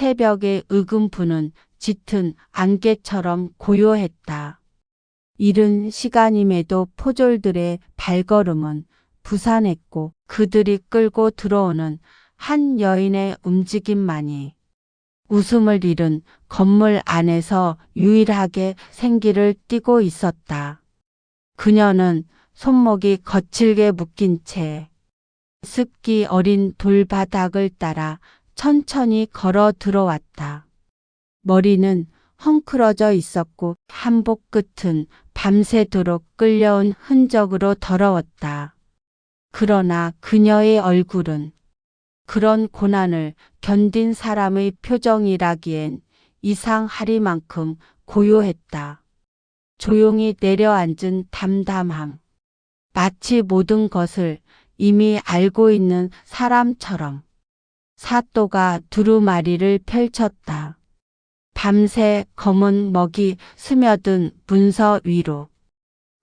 새벽의 의금부는 짙은 안개처럼 고요했다. 이른 시간임에도 포졸들의 발걸음은 부산했고 그들이 끌고 들어오는 한 여인의 움직임만이 웃음을 잃은 건물 안에서 유일하게 생기를 띠고 있었다. 그녀는 손목이 거칠게 묶인 채 습기 어린 돌바닥을 따라 천천히 걸어 들어왔다. 머리는 헝클어져 있었고 한복 끝은 밤새도록 끌려온 흔적으로 더러웠다. 그러나 그녀의 얼굴은 그런 고난을 견딘 사람의 표정이라기엔 이상하리만큼 고요했다. 조용히 내려앉은 담담함. 마치 모든 것을 이미 알고 있는 사람처럼. 사또가 두루마리를 펼쳤다. 밤새 검은 먹이 스며든 문서 위로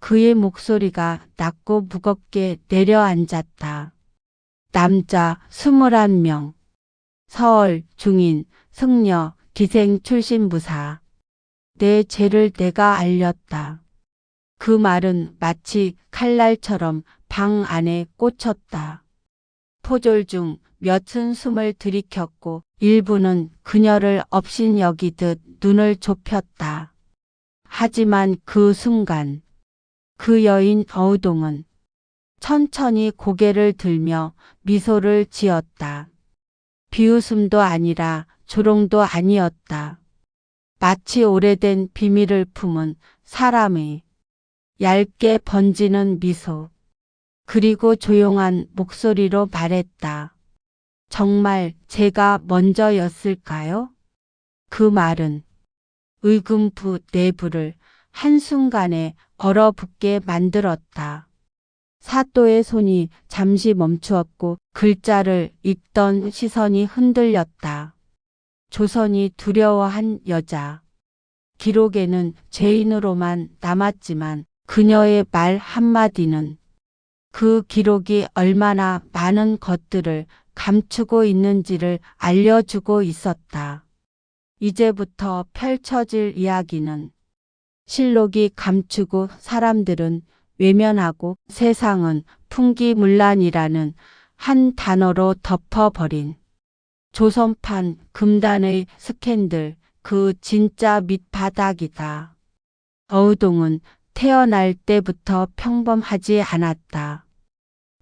그의 목소리가 낮고 무겁게 내려앉았다. 남자 21명. 서울 중인 승려 기생 출신 무사. 내 죄를 내가 알렸다. 그 말은 마치 칼날처럼 방 안에 꽂혔다. 포졸 중 몇은 숨을 들이켰고 일부는 그녀를 업신여기듯 눈을 좁혔다. 하지만 그 순간 그 여인 어우동은 천천히 고개를 들며 미소를 지었다. 비웃음도 아니라 조롱도 아니었다. 마치 오래된 비밀을 품은 사람의 얇게 번지는 미소. 그리고 조용한 목소리로 말했다. 정말 제가 먼저였을까요? 그 말은 의금부 내부를 한순간에 얼어붙게 만들었다. 사또의 손이 잠시 멈추었고 글자를 읽던 시선이 흔들렸다. 조선이 두려워한 여자. 기록에는 죄인으로만 남았지만 그녀의 말 한마디는 그 기록이 얼마나 많은 것들을 감추고 있는지를 알려주고 있었다. 이제부터 펼쳐질 이야기는 실록이 감추고 사람들은 외면하고 세상은 풍기문란이라는 한 단어로 덮어버린 조선판 금단의 스캔들, 그 진짜 밑바닥이다. 어우동은 태어날 때부터 평범하지 않았다.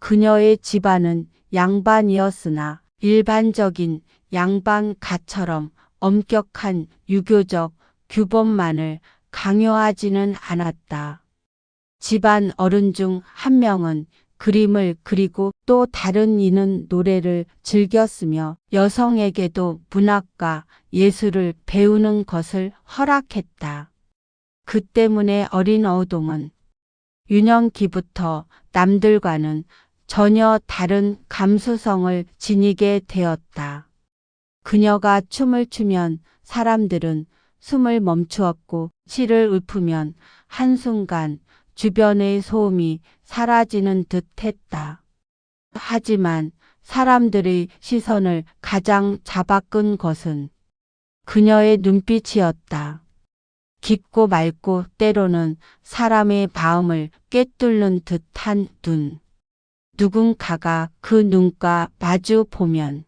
그녀의 집안은 양반이었으나 일반적인 양반가처럼 엄격한 유교적 규범만을 강요하지는 않았다. 집안 어른 중 한 명은 그림을 그리고 또 다른 이는 노래를 즐겼으며 여성에게도 문학과 예술을 배우는 것을 허락했다. 그 때문에 어린 어우동은 유년기부터 남들과는 전혀 다른 감수성을 지니게 되었다. 그녀가 춤을 추면 사람들은 숨을 멈추었고 시를 읊으면 한순간 주변의 소음이 사라지는 듯 했다. 하지만 사람들의 시선을 가장 잡아끈 것은 그녀의 눈빛이었다. 깊고 맑고 때로는 사람의 마음을 꿰뚫는 듯한 눈. 누군가가 그 눈과 마주 보면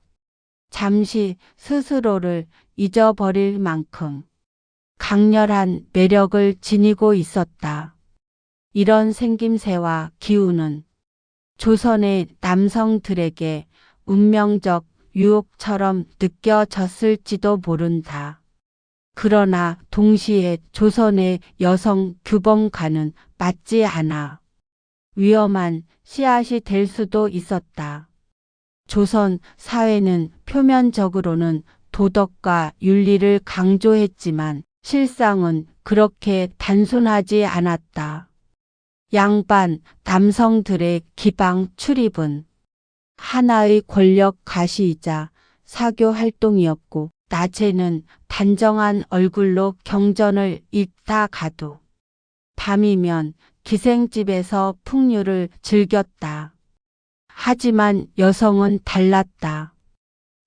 잠시 스스로를 잊어버릴 만큼 강렬한 매력을 지니고 있었다. 이런 생김새와 기운은 조선의 남성들에게 운명적 유혹처럼 느껴졌을지도 모른다. 그러나 동시에 조선의 여성 규범과는 맞지 않아 위험한 씨앗이 될 수도 있었다. 조선 사회는 표면적으로는 도덕과 윤리를 강조했지만 실상은 그렇게 단순하지 않았다. 양반 남성들의 기방 출입은 하나의 권력 가시이자 사교 활동이었고 낮에는 단정한 얼굴로 경전을 읽다 가도 밤이면 기생집에서 풍류를 즐겼다. 하지만 여성은 달랐다.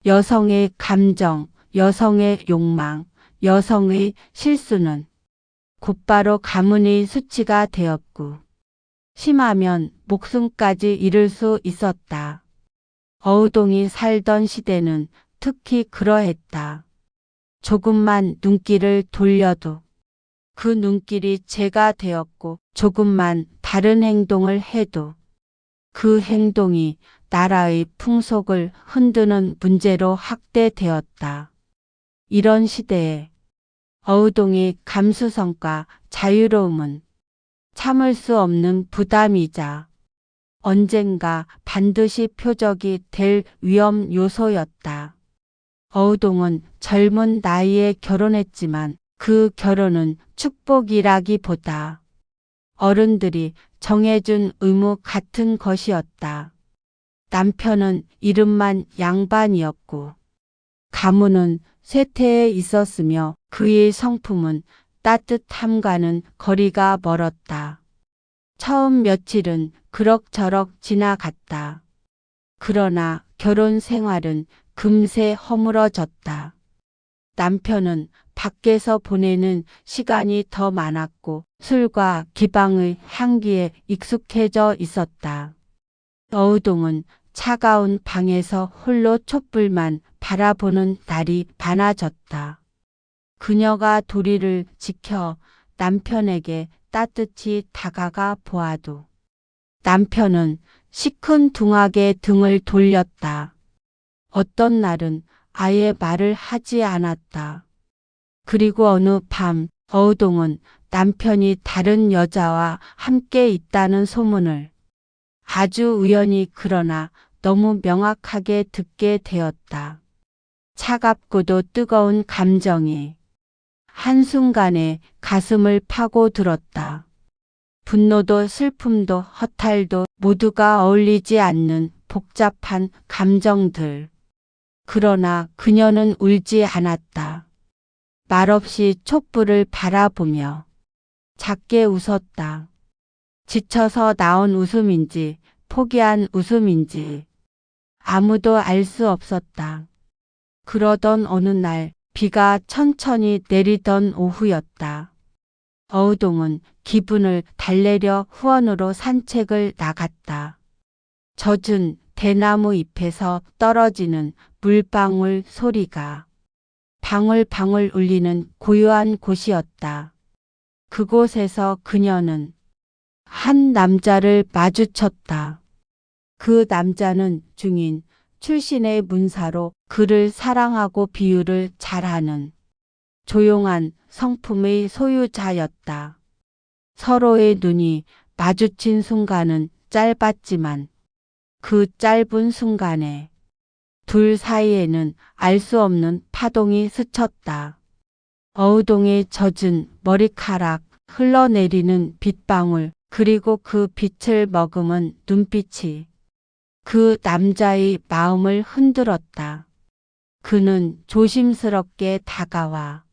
여성의 감정, 여성의 욕망, 여성의 실수는 곧바로 가문의 수치가 되었고 심하면 목숨까지 잃을 수 있었다. 어우동이 살던 시대는 특히 그러했다. 조금만 눈길을 돌려도 그 눈길이 죄가 되었고 조금만 다른 행동을 해도 그 행동이 나라의 풍속을 흔드는 문제로 확대되었다. 이런 시대에 어우동의 감수성과 자유로움은 참을 수 없는 부담이자 언젠가 반드시 표적이 될 위험 요소였다. 어우동은 젊은 나이에 결혼했지만 그 결혼은 축복이라기보다 어른들이 정해준 의무 같은 것이었다. 남편은 이름만 양반이었고 가문은 쇠퇴에 있었으며 그의 성품은 따뜻함과는 거리가 멀었다. 처음 며칠은 그럭저럭 지나갔다. 그러나 결혼 생활은 금세 허물어졌다. 남편은 밖에서 보내는 시간이 더 많았고 술과 기방의 향기에 익숙해져 있었다. 어우동은 차가운 방에서 홀로 촛불만 바라보는 날이 많아졌다. 그녀가 도리를 지켜 남편에게 따뜻히 다가가 보아도 남편은 시큰둥하게 등을 돌렸다. 어떤 날은 아예 말을 하지 않았다. 그리고 어느 밤 어우동은 남편이 다른 여자와 함께 있다는 소문을 아주 우연히 그러나 너무 명확하게 듣게 되었다. 차갑고도 뜨거운 감정이 한순간에 가슴을 파고들었다. 분노도 슬픔도 허탈도 모두가 어울리지 않는 복잡한 감정들. 그러나 그녀는 울지 않았다. 말없이 촛불을 바라보며 작게 웃었다. 지쳐서 나온 웃음인지 포기한 웃음인지 아무도 알 수 없었다. 그러던 어느 날 비가 천천히 내리던 오후였다. 어우동은 기분을 달래려 후원으로 산책을 나갔다. 젖은 대나무 잎에서 떨어지는 물방울 소리가 방울방울 울리는 고요한 곳이었다. 그곳에서 그녀는 한 남자를 마주쳤다. 그 남자는 중인 출신의 문사로 그를 사랑하고 비유를 잘하는 조용한 성품의 소유자였다. 서로의 눈이 마주친 순간은 짧았지만 그 짧은 순간에 둘 사이에는 알 수 없는 파동이 스쳤다. 어우동의 젖은 머리카락, 흘러내리는 빗방울, 그리고 그 빛을 머금은 눈빛이 그 남자의 마음을 흔들었다. 그는 조심스럽게 다가와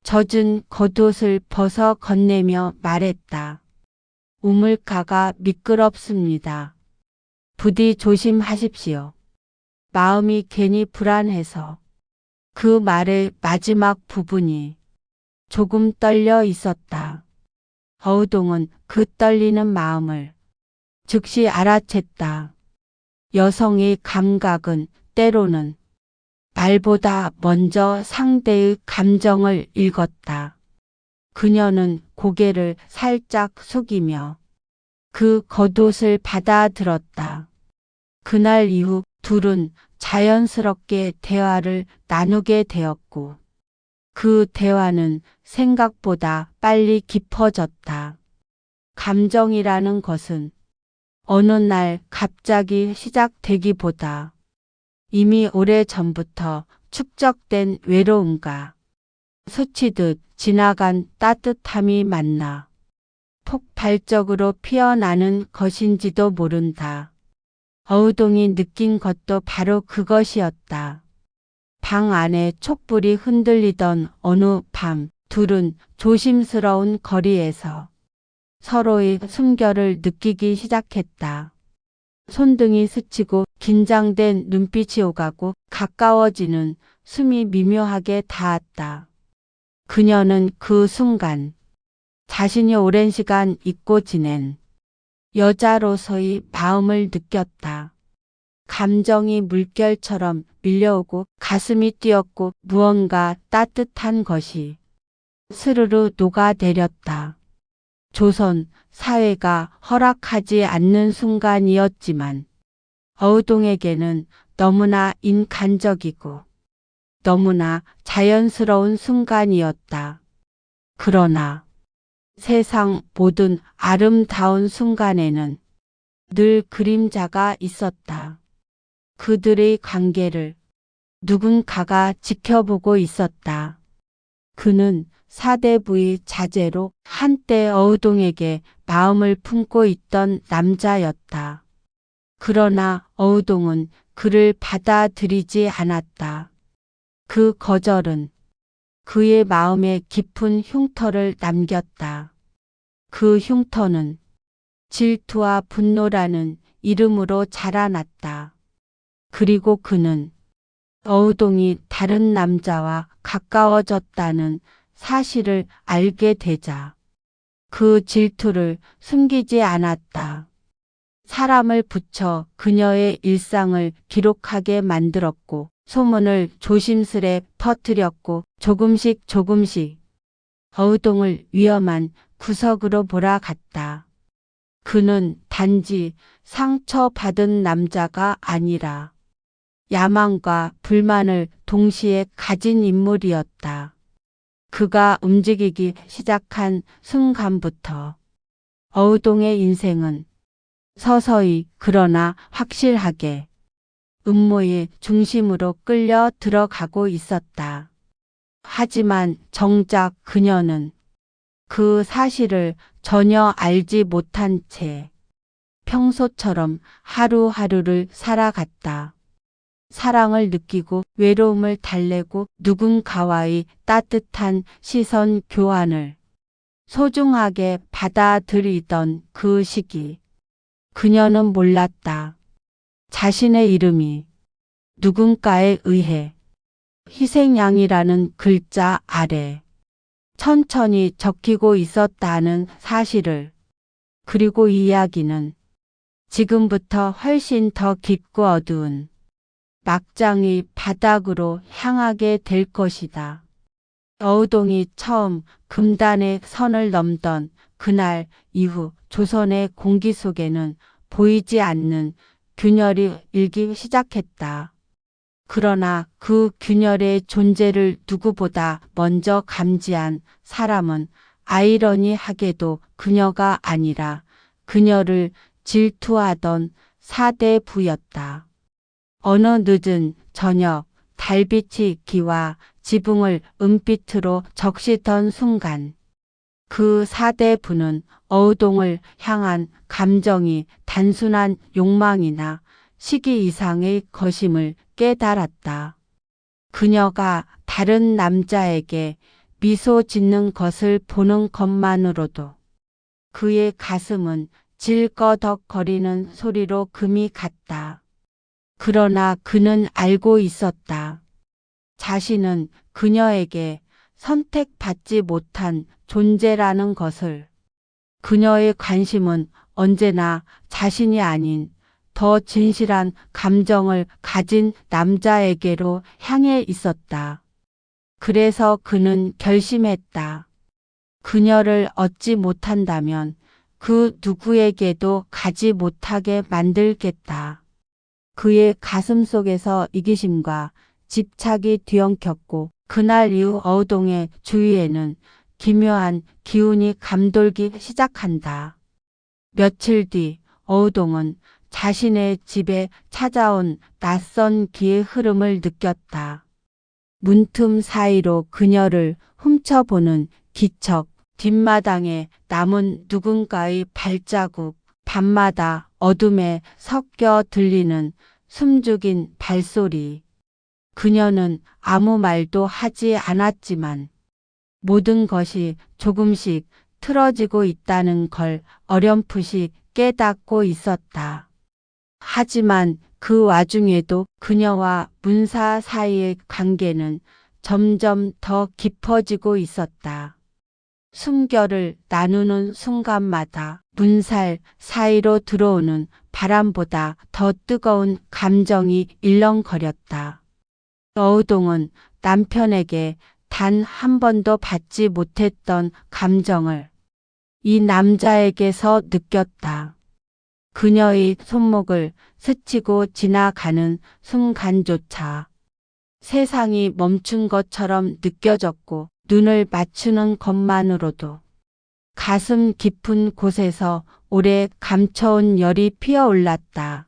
젖은 겉옷을 벗어 건네며 말했다. 우물가가 미끄럽습니다. 부디 조심하십시오. 마음이 괜히 불안해서 그 말의 마지막 부분이 조금 떨려 있었다. 어우동은 그 떨리는 마음을 즉시 알아챘다. 여성의 감각은 때로는 말보다 먼저 상대의 감정을 읽었다. 그녀는 고개를 살짝 숙이며 그 겉옷을 받아들었다. 그날 이후 둘은 자연스럽게 대화를 나누게 되었고 그 대화는 생각보다 빨리 깊어졌다. 감정이라는 것은 어느 날 갑자기 시작되기보다 이미 오래전부터 축적된 외로움과 스치듯 지나간 따뜻함이 만나 폭발적으로 피어나는 것인지도 모른다. 어우동이 느낀 것도 바로 그것이었다. 방 안에 촛불이 흔들리던 어느 밤 둘은 조심스러운 거리에서 서로의 숨결을 느끼기 시작했다. 손등이 스치고 긴장된 눈빛이 오가고 가까워지는 숨이 미묘하게 닿았다. 그녀는 그 순간 자신이 오랜 시간 잊고 지낸 여자로서의 마음을 느꼈다. 감정이 물결처럼 밀려오고 가슴이 뛰었고 무언가 따뜻한 것이 스르르 녹아내렸다. 조선 사회가 허락하지 않는 순간이었지만 어우동에게는 너무나 인간적이고 너무나 자연스러운 순간이었다. 그러나 세상 모든 아름다운 순간에는 늘 그림자가 있었다. 그들의 관계를 누군가가 지켜보고 있었다. 그는 사대부의 자제로 한때 어우동에게 마음을 품고 있던 남자였다. 그러나 어우동은 그를 받아들이지 않았다. 그 거절은 그의 마음에 깊은 흉터를 남겼다. 그 흉터는 질투와 분노라는 이름으로 자라났다. 그리고 그는 어우동이 다른 남자와 가까워졌다는 사실을 알게 되자 그 질투를 숨기지 않았다. 사람을 붙여 그녀의 일상을 기록하게 만들었고 소문을 조심스레 퍼뜨렸고 조금씩 어우동을 위험한 구석으로 몰아갔다. 그는 단지 상처받은 남자가 아니라 야망과 불만을 동시에 가진 인물이었다. 그가 움직이기 시작한 순간부터 어우동의 인생은 서서히 그러나 확실하게 음모의 중심으로 끌려 들어가고 있었다. 하지만 정작 그녀는 그 사실을 전혀 알지 못한 채 평소처럼 하루하루를 살아갔다. 사랑을 느끼고 외로움을 달래고 누군가와의 따뜻한 시선 교환을 소중하게 받아들이던 그 시기. 그녀는 몰랐다. 자신의 이름이 누군가에 의해 희생양이라는 글자 아래 천천히 적히고 있었다는 사실을. 그리고 이 이야기는 지금부터 훨씬 더 깊고 어두운 막장의 바닥으로 향하게 될 것이다. 어우동이 처음 금단의 선을 넘던 그날 이후 조선의 공기 속에는 보이지 않는 균열이 일기 시작했다. 그러나 그 균열의 존재를 누구보다 먼저 감지한 사람은 아이러니하게도 그녀가 아니라 그녀를 질투하던 사대부였다. 어느 늦은 저녁 달빛이 기와 지붕을 은빛으로 적시던 순간 그 사대부는 어우동을 향한 감정이 단순한 욕망이나 시기 이상의 것임을 깨달았다. 그녀가 다른 남자에게 미소 짓는 것을 보는 것만으로도 그의 가슴은 질꺼덕거리는 소리로 금이 갔다. 그러나 그는 알고 있었다. 자신은 그녀에게 선택받지 못한 존재라는 것을. 그녀의 관심은 언제나 자신이 아닌 더 진실한 감정을 가진 남자에게로 향해 있었다. 그래서 그는 결심했다. 그녀를 얻지 못한다면 그 누구에게도 가지 못하게 만들겠다. 그의 가슴 속에서 이기심과 집착이 뒤엉켰고 그날 이후 어우동의 주위에는 기묘한 기운이 감돌기 시작한다. 며칠 뒤 어우동은 자신의 집에 찾아온 낯선 기의 흐름을 느꼈다. 문틈 사이로 그녀를 훔쳐보는 기척, 뒷마당에 남은 누군가의 발자국, 밤마다 어둠에 섞여 들리는 숨죽인 발소리. 그녀는 아무 말도 하지 않았지만 모든 것이 조금씩 틀어지고 있다는 걸 어렴풋이 깨닫고 있었다. 하지만 그 와중에도 그녀와 문사 사이의 관계는 점점 더 깊어지고 있었다. 숨결을 나누는 순간마다 문살 사이로 들어오는 바람보다 더 뜨거운 감정이 일렁거렸다. 어우동은 남편에게 단 한 번도 받지 못했던 감정을 이 남자에게서 느꼈다. 그녀의 손목을 스치고 지나가는 순간조차 세상이 멈춘 것처럼 느껴졌고 눈을 맞추는 것만으로도 가슴 깊은 곳에서 오래 감춰온 열이 피어올랐다.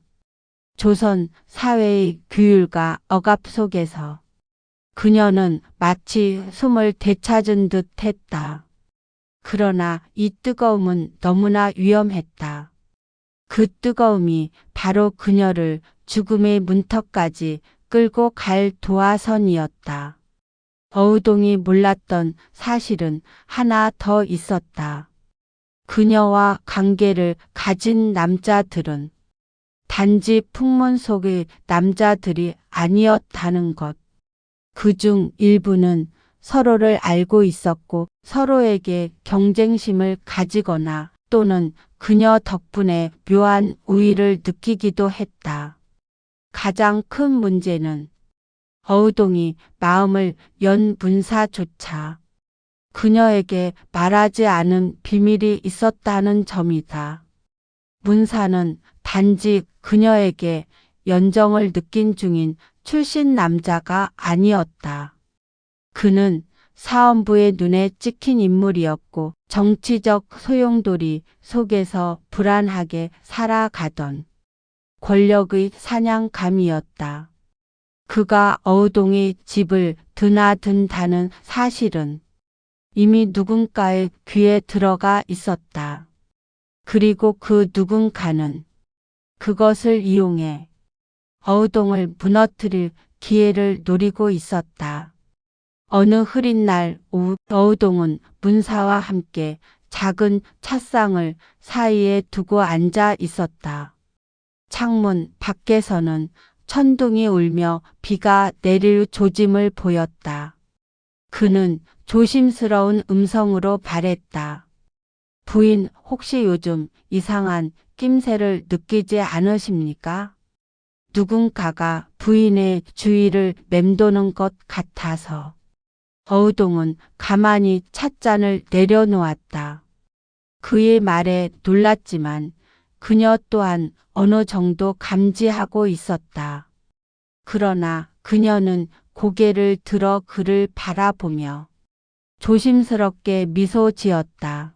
조선 사회의 규율과 억압 속에서 그녀는 마치 숨을 되찾은 듯 했다. 그러나 이 뜨거움은 너무나 위험했다. 그 뜨거움이 바로 그녀를 죽음의 문턱까지 끌고 갈 도화선이었다. 어우동이 몰랐던 사실은 하나 더 있었다. 그녀와 관계를 가진 남자들은 단지 풍문 속의 남자들이 아니었다는 것. 그중 일부는 서로를 알고 있었고 서로에게 경쟁심을 가지거나 또는 그녀 덕분에 묘한 우위를 느끼기도 했다. 가장 큰 문제는 어우동이 마음을 연 문사조차 그녀에게 말하지 않은 비밀이 있었다는 점이다. 문사는 단지 그녀에게 연정을 느낀 중인 출신 남자가 아니었다. 그는 사원부의 눈에 찍힌 인물이었고 정치적 소용돌이 속에서 불안하게 살아가던 권력의 사냥감이었다. 그가 어우동의 집을 드나든다는 사실은 이미 누군가의 귀에 들어가 있었다. 그리고 그 누군가는 그것을 이용해 어우동을 무너뜨릴 기회를 노리고 있었다. 어느 흐린 날 오후 어우동은 문사와 함께 작은 찻상을 사이에 두고 앉아 있었다. 창문 밖에서는 천둥이 울며 비가 내릴 조짐을 보였다. 그는 조심스러운 음성으로 말했다. 부인, 혹시 요즘 이상한 낌새를 느끼지 않으십니까? 누군가가 부인의 주위를 맴도는 것 같아서. 어우동은 가만히 찻잔을 내려놓았다. 그의 말에 놀랐지만 그녀 또한 어느 정도 감지하고 있었다. 그러나 그녀는 고개를 들어 그를 바라보며 조심스럽게 미소 지었다.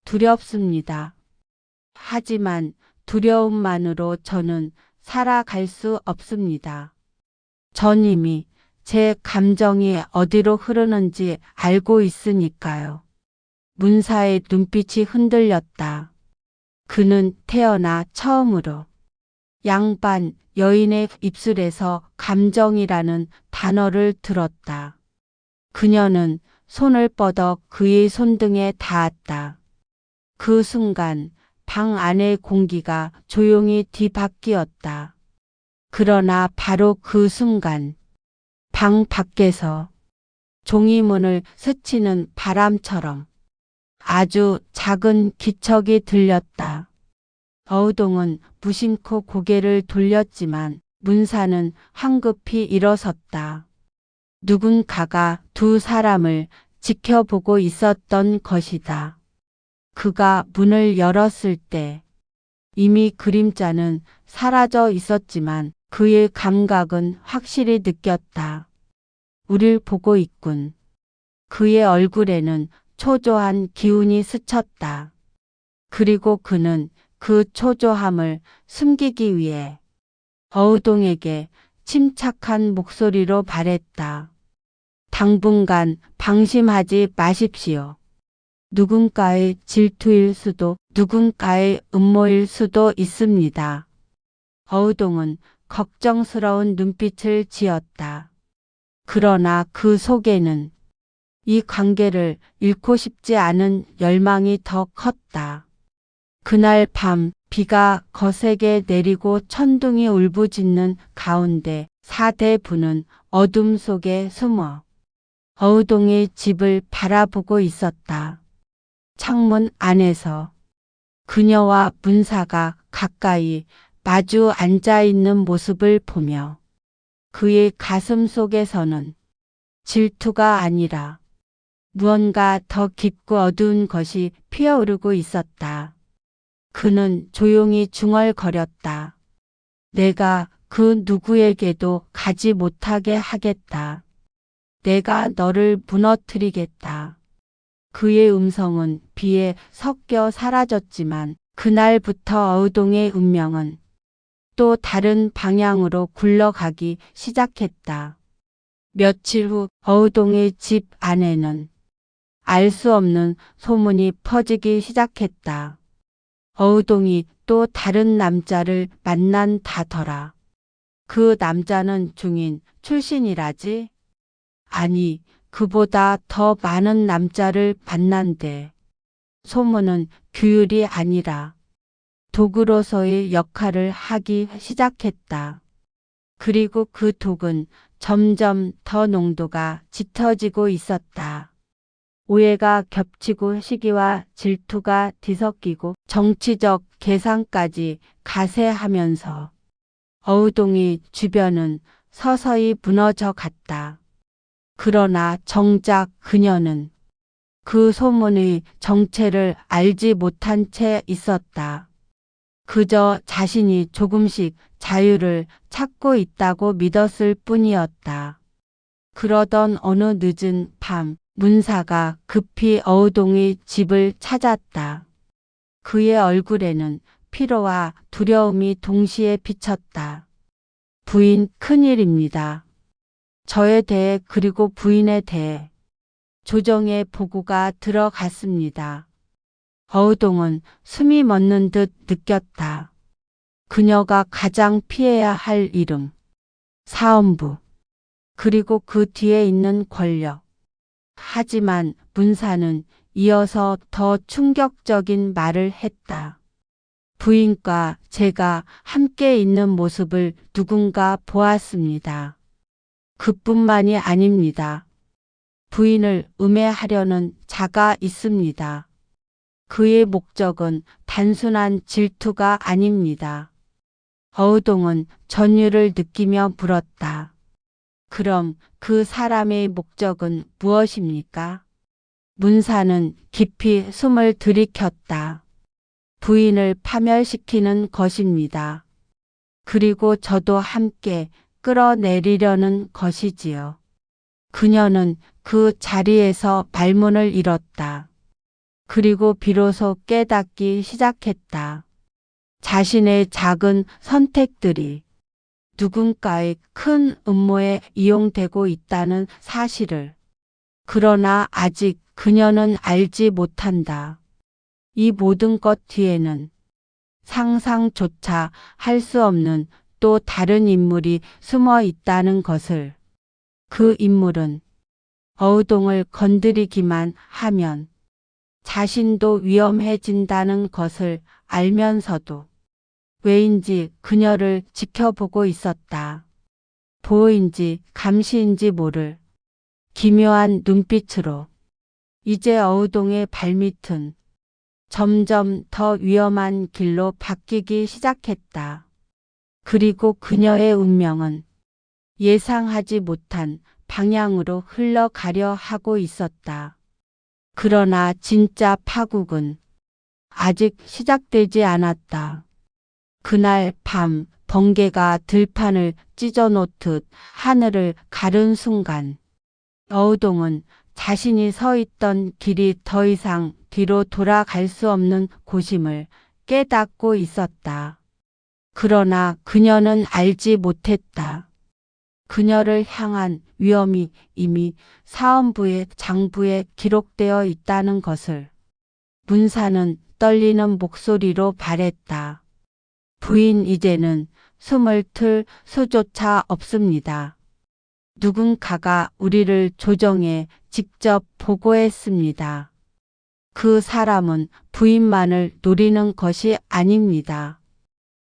두렵습니다. 하지만 두려움만으로 저는 살아갈 수 없습니다. 전 이미 제 감정이 어디로 흐르는지 알고 있으니까요. 문사의 눈빛이 흔들렸다. 그는 태어나 처음으로 양반 여인의 입술에서 감정이라는 단어를 들었다. 그녀는 손을 뻗어 그의 손등에 닿았다. 그 순간 방 안의 공기가 조용히 뒤바뀌었다. 그러나 바로 그 순간 방 밖에서 종이문을 스치는 바람처럼 아주 작은 기척이 들렸다. 어우동은 무심코 고개를 돌렸지만 문사는 황급히 일어섰다. 누군가가 두 사람을 지켜보고 있었던 것이다. 그가 문을 열었을 때 이미 그림자는 사라져 있었지만 그의 감각은 확실히 느꼈다. 우릴 보고 있군. 그의 얼굴에는 초조한 기운이 스쳤다. 그리고 그는 그 초조함을 숨기기 위해 어우동에게 침착한 목소리로 말했다. 당분간 방심하지 마십시오. 누군가의 질투일 수도 누군가의 음모일 수도 있습니다. 어우동은 걱정스러운 눈빛을 지었다. 그러나 그 속에는 이 관계를 잃고 싶지 않은 열망이 더 컸다. 그날 밤 비가 거세게 내리고 천둥이 울부짖는 가운데 사대부는 어둠 속에 숨어 어우동의 집을 바라보고 있었다. 창문 안에서 그녀와 문사가 가까이 마주 앉아 있는 모습을 보며 그의 가슴 속에서는 질투가 아니라 무언가 더 깊고 어두운 것이 피어오르고 있었다. 그는 조용히 중얼거렸다. 내가 그 누구에게도 가지 못하게 하겠다. 내가 너를 무너뜨리겠다. 그의 음성은 비에 섞여 사라졌지만 그날부터 어우동의 운명은 또 다른 방향으로 굴러가기 시작했다. 며칠 후 어우동의 집 안에는 알 수 없는 소문이 퍼지기 시작했다. 어우동이 또 다른 남자를 만난다더라. 그 남자는 중인 출신이라지? 아니, 그보다 더 많은 남자를 만난대. 소문은 규율이 아니라 독으로서의 역할을 하기 시작했다. 그리고 그 독은 점점 더 농도가 짙어지고 있었다. 오해가 겹치고 시기와 질투가 뒤섞이고 정치적 계산까지 가세하면서 어우동의 주변은 서서히 무너져 갔다. 그러나 정작 그녀는 그 소문의 정체를 알지 못한 채 있었다. 그저 자신이 조금씩 자유를 찾고 있다고 믿었을 뿐이었다. 그러던 어느 늦은 밤 문사가 급히 어우동의 집을 찾았다. 그의 얼굴에는 피로와 두려움이 동시에 비쳤다. 부인, 큰일입니다. 저에 대해 그리고 부인에 대해 조정의 보고가 들어갔습니다. 어우동은 숨이 멎는 듯 느꼈다. 그녀가 가장 피해야 할 이름, 사헌부, 그리고 그 뒤에 있는 권력. 하지만 문사는 이어서 더 충격적인 말을 했다. 부인과 제가 함께 있는 모습을 누군가 보았습니다. 그뿐만이 아닙니다. 부인을 음해하려는 자가 있습니다. 그의 목적은 단순한 질투가 아닙니다. 어우동은 전율을 느끼며 물었다. 그럼 그 사람의 목적은 무엇입니까? 문사는 깊이 숨을 들이켰다. 부인을 파멸시키는 것입니다. 그리고 저도 함께 끌어내리려는 것이지요. 그녀는 그 자리에서 말문을 잃었다. 그리고 비로소 깨닫기 시작했다. 자신의 작은 선택들이 누군가의 큰 음모에 이용되고 있다는 사실을. 그러나 아직 그녀는 알지 못한다. 이 모든 것 뒤에는 상상조차 할 수 없는 또 다른 인물이 숨어 있다는 것을. 그 인물은 어우동을 건드리기만 하면 자신도 위험해진다는 것을 알면서도 왜인지 그녀를 지켜보고 있었다. 보호인지 감시인지 모를 기묘한 눈빛으로. 이제 어우동의 발밑은 점점 더 위험한 길로 바뀌기 시작했다. 그리고 그녀의 운명은 예상하지 못한 방향으로 흘러가려 하고 있었다. 그러나 진짜 파국은 아직 시작되지 않았다. 그날 밤 번개가 들판을 찢어놓듯 하늘을 가른 순간 어우동은 자신이 서 있던 길이 더 이상 뒤로 돌아갈 수 없는 곳임을 깨닫고 있었다. 그러나 그녀는 알지 못했다. 그녀를 향한 위험이 이미 사헌부의 장부에 기록되어 있다는 것을. 문사는 떨리는 목소리로 말했다. 부인, 이제는 숨을 틀 수조차 없습니다. 누군가가 우리를 조정에 직접 보고했습니다. 그 사람은 부인만을 노리는 것이 아닙니다.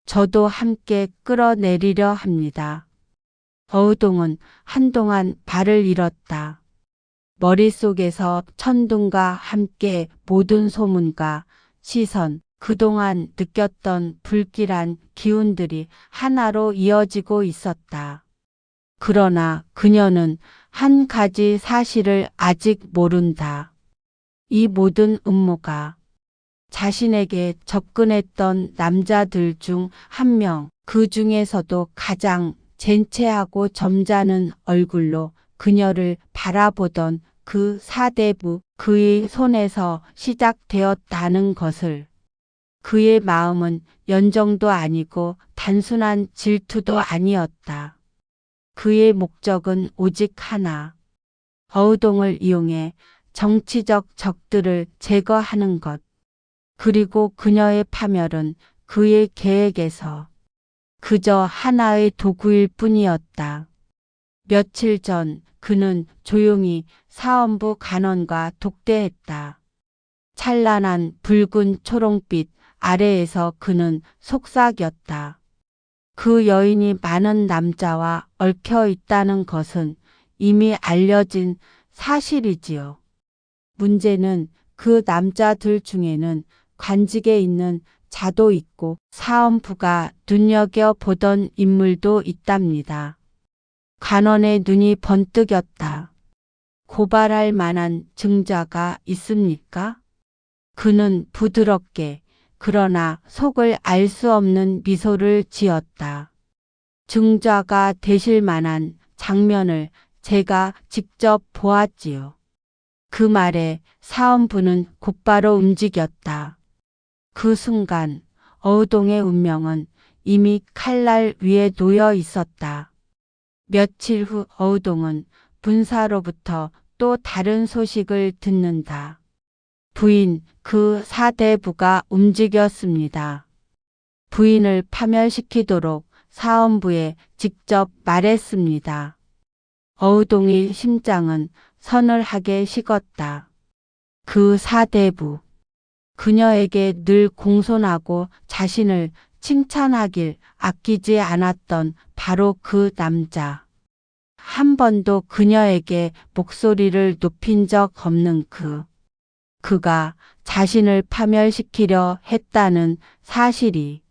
저도 함께 끌어내리려 합니다. 어우동은 한동안 발을 잃었다. 머릿속에서 천둥과 함께 모든 소문과 시선, 그동안 느꼈던 불길한 기운들이 하나로 이어지고 있었다. 그러나 그녀는 한 가지 사실을 아직 모른다. 이 모든 음모가 자신에게 접근했던 남자들 중 한 명, 그 중에서도 가장 젠체하고 점잖은 얼굴로 그녀를 바라보던 그 사대부, 그의 손에서 시작되었다는 것을. 그의 마음은 연정도 아니고 단순한 질투도 아니었다. 그의 목적은 오직 하나. 어우동을 이용해 정치적 적들을 제거하는 것. 그리고 그녀의 파멸은 그의 계획에서 그저 하나의 도구일 뿐이었다. 며칠 전 그는 조용히 사원부 간원과 독대했다. 찬란한 붉은 초롱빛 아래에서 그는 속삭였다. 그 여인이 많은 남자와 얽혀 있다는 것은 이미 알려진 사실이지요. 문제는 그 남자들 중에는 관직에 있는 자도 있고 사원부가 눈여겨보던 인물도 있답니다. 간원의 눈이 번뜩였다. 고발할 만한 증자가 있습니까? 그는 부드럽게 그러나 속을 알 수 없는 미소를 지었다. 증자가 되실 만한 장면을 제가 직접 보았지요. 그 말에 사원부는 곧바로 움직였다. 그 순간 어우동의 운명은 이미 칼날 위에 놓여 있었다. 며칠 후 어우동은 분사로부터 또 다른 소식을 듣는다. 부인, 그 사대부가 움직였습니다. 부인을 파멸시키도록 사원부에 직접 말했습니다. 어우동의 심장은 서늘하게 식었다. 그 사대부. 그녀에게 늘 공손하고 자신을 칭찬하길 아끼지 않았던 바로 그 남자. 한 번도 그녀에게 목소리를 높인 적 없는 그가 자신을 파멸시키려 했다는 사실이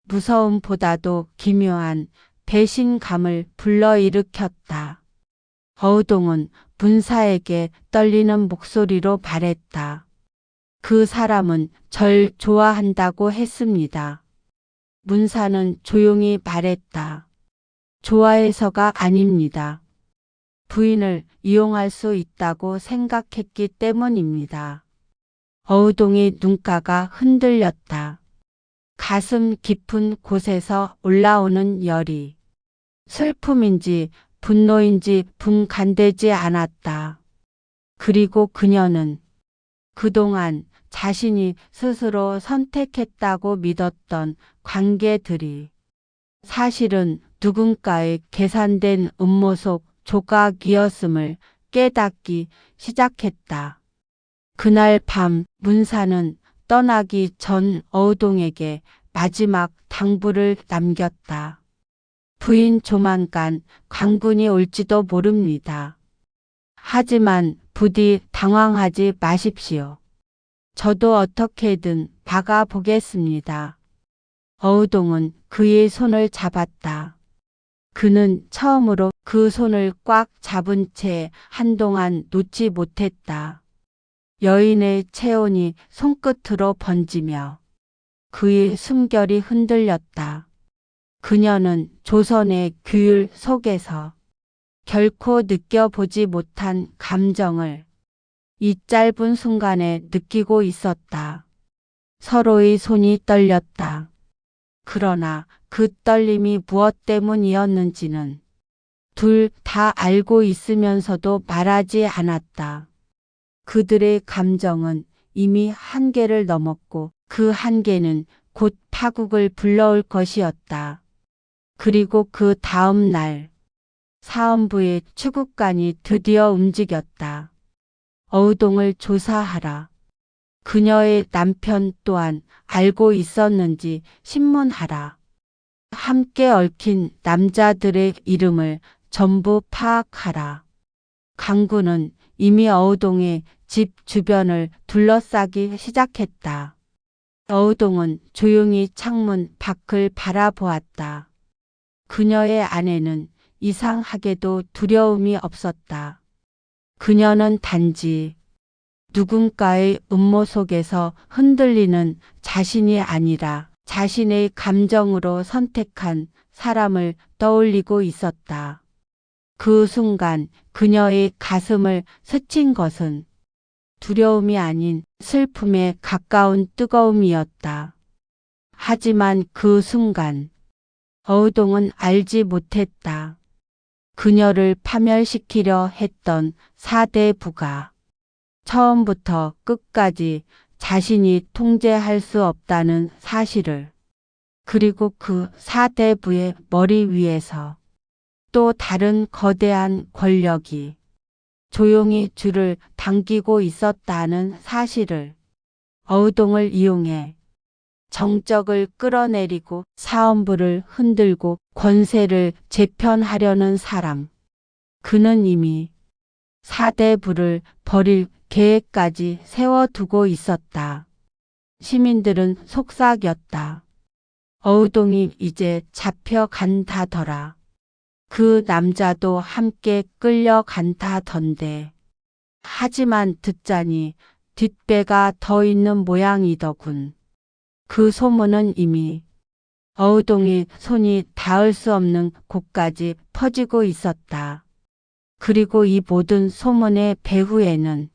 무서움보다도 기묘한 배신감을 불러일으켰다. 어우동은 문사에게 떨리는 목소리로 말했다. 그 사람은 절 좋아한다고 했습니다. 문사는 조용히 말했다. 좋아해서가 아닙니다. 부인을 이용할 수 있다고 생각했기 때문입니다. 어우동의 눈가가 흔들렸다. 가슴 깊은 곳에서 올라오는 열이 슬픔인지 분노인지 분간되지 않았다. 그리고 그녀는 그동안 자신이 스스로 선택했다고 믿었던 관계들이 사실은 누군가의 계산된 음모 속 조각이었음을 깨닫기 시작했다. 그날 밤 문사는 떠나기 전 어우동에게 마지막 당부를 남겼다. 부인 조만간 관군이 올지도 모릅니다. 하지만 부디 당황하지 마십시오. 저도 어떻게든 박아보겠습니다. 어우동은 그의 손을 잡았다. 그는 처음으로 그 손을 꽉 잡은 채 한동안 놓지 못했다. 여인의 체온이 손끝으로 번지며 그의 숨결이 흔들렸다. 그녀는 조선의 규율 속에서 결코 느껴보지 못한 감정을 이 짧은 순간에 느끼고 있었다. 서로의 손이 떨렸다. 그러나 그 떨림이 무엇 때문이었는지는 둘 다 알고 있으면서도 말하지 않았다. 그들의 감정은 이미 한계를 넘었고 그 한계는 곧 파국을 불러올 것이었다. 그리고 그 다음 날 사원부의 추국관이 드디어 움직였다. 어우동을 조사하라. 그녀의 남편 또한 알고 있었는지 신문하라. 함께 얽힌 남자들의 이름을 전부 파악하라. 강구는 이미 어우동의 집 주변을 둘러싸기 시작했다. 어우동은 조용히 창문 밖을 바라보았다. 그녀의 아내는 이상하게도 두려움이 없었다. 그녀는 단지 누군가의 음모 속에서 흔들리는 자신이 아니라 자신의 감정으로 선택한 사람을 떠올리고 있었다. 그 순간 그녀의 가슴을 스친 것은 두려움이 아닌 슬픔에 가까운 뜨거움이었다. 하지만 그 순간 어우동은 알지 못했다. 그녀를 파멸시키려 했던 사대부가 처음부터 끝까지 자신이 통제할 수 없다는 사실을, 그리고 그 사대부의 머리 위에서 또 다른 거대한 권력이 조용히 줄을 당기고 있었다는 사실을, 어우동을 이용해 정적을 끌어내리고 사헌부를 흔들고 권세를 재편하려는 사람. 그는 이미 사대부를 버릴 계획까지 세워두고 있었다. 시민들은 속삭였다. 어우동이 이제 잡혀간다더라. 그 남자도 함께 끌려간다던데. 하지만 듣자니 뒷배가 더 있는 모양이더군. 그 소문은 이미 어우동이 손이 닿을 수 없는 곳까지 퍼지고 있었다. 그리고 이 모든 소문의 배후에는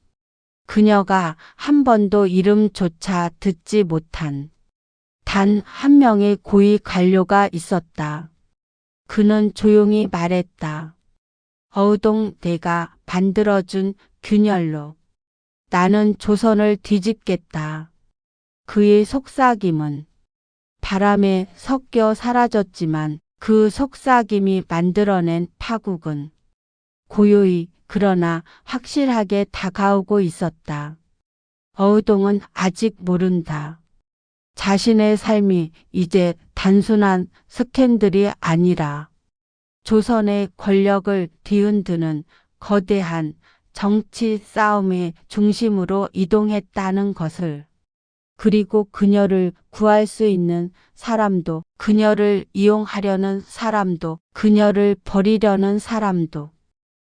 그녀가 한 번도 이름조차 듣지 못한 단 한 명의 고위 관료가 있었다. 그는 조용히 말했다. 어우동, 내가 만들어준 균열로 나는 조선을 뒤집겠다. 그의 속삭임은 바람에 섞여 사라졌지만 그 속삭임이 만들어낸 파국은 고요히 그러나 확실하게 다가오고 있었다. 어우동은 아직 모른다. 자신의 삶이 이제 단순한 스캔들이 아니라 조선의 권력을 뒤흔드는 거대한 정치 싸움의 중심으로 이동했다는 것을, 그리고 그녀를 구할 수 있는 사람도, 그녀를 이용하려는 사람도, 그녀를 버리려는 사람도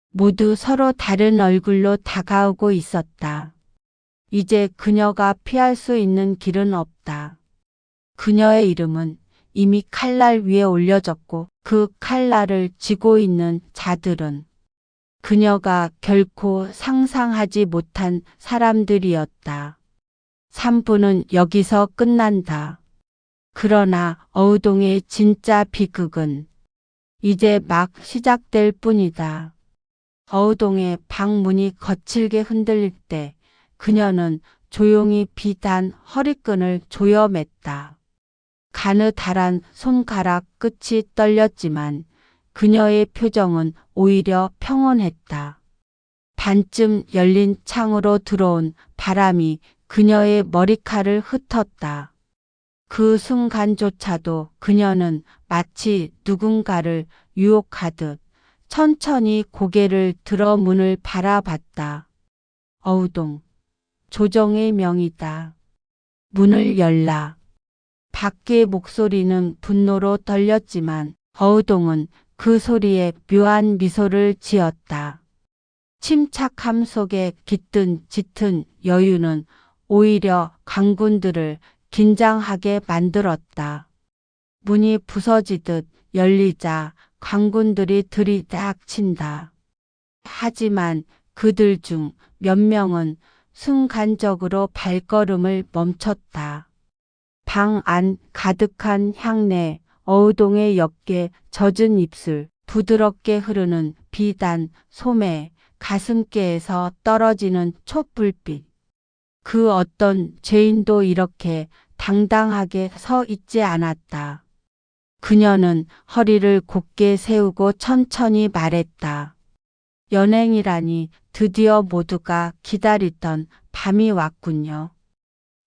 모두 서로 다른 얼굴로 다가오고 있었다. 이제 그녀가 피할 수 있는 길은 없다. 그녀의 이름은 이미 칼날 위에 올려졌고 그 칼날을 쥐고 있는 자들은 그녀가 결코 상상하지 못한 사람들이었다. 3부는 여기서 끝난다. 그러나 어우동의 진짜 비극은 이제 막 시작될 뿐이다. 어우동의 방문이 거칠게 흔들릴 때 그녀는 조용히 비단 허리끈을 조여맸다. 가느다란 손가락 끝이 떨렸지만 그녀의 표정은 오히려 평온했다. 반쯤 열린 창으로 들어온 바람이 그녀의 머리칼을 흩었다. 그 순간조차도 그녀는 마치 누군가를 유혹하듯 천천히 고개를 들어 문을 바라봤다. 어우동, 조정의 명이다. 문을 열라. 밖의 목소리는 분노로 떨렸지만 어우동은 그 소리에 묘한 미소를 지었다. 침착함 속에 깃든 짙은 여유는 오히려 강군들을 긴장하게 만들었다. 문이 부서지듯 열리자 강군들이 들이닥친다. 하지만 그들 중 몇 명은 순간적으로 발걸음을 멈췄다. 방 안 가득한 향내, 어우동의 옅게 젖은 입술, 부드럽게 흐르는 비단, 소매, 가슴께에서 떨어지는 촛불빛. 그 어떤 죄인도 이렇게 당당하게 서 있지 않았다. 그녀는 허리를 곧게 세우고 천천히 말했다. 연행이라니 드디어 모두가 기다리던 밤이 왔군요.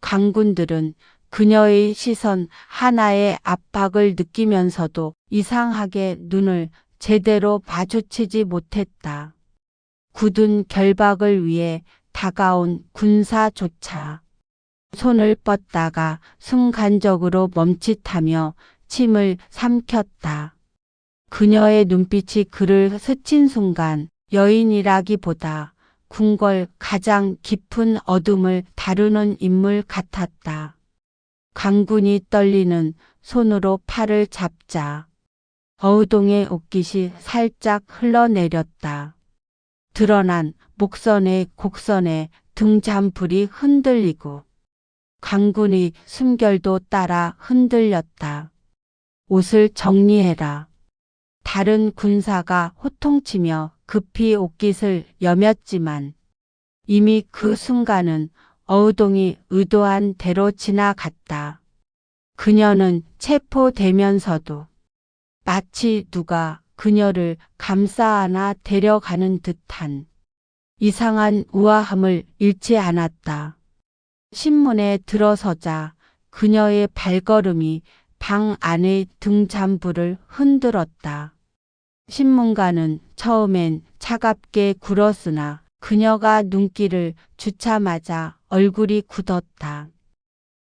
강군들은 그녀의 시선 하나에 압박을 느끼면서도 이상하게 눈을 제대로 마주치지 못했다. 굳은 결박을 위해 다가온 군사조차 손을 뻗다가 순간적으로 멈칫하며 침을 삼켰다. 그녀의 눈빛이 그를 스친 순간 여인이라기보다 궁궐 가장 깊은 어둠을 다루는 인물 같았다. 강군이 떨리는 손으로 팔을 잡자 어우동의 옷깃이 살짝 흘러내렸다. 드러난 목선의 곡선에 등잔불이 흔들리고 강군의 숨결도 따라 흔들렸다. 옷을 정리해라. 다른 군사가 호통치며 급히 옷깃을 여몄지만 이미 그 순간은 어우동이 의도한 대로 지나갔다. 그녀는 체포되면서도 마치 누가 그녀를 감싸 안아 데려가는 듯한 이상한 우아함을 잃지 않았다. 신문에 들어서자 그녀의 발걸음이 방 안의 등잔불을 흔들었다. 신문가는 처음엔 차갑게 굴었으나 그녀가 눈길을 주자마자 얼굴이 굳었다.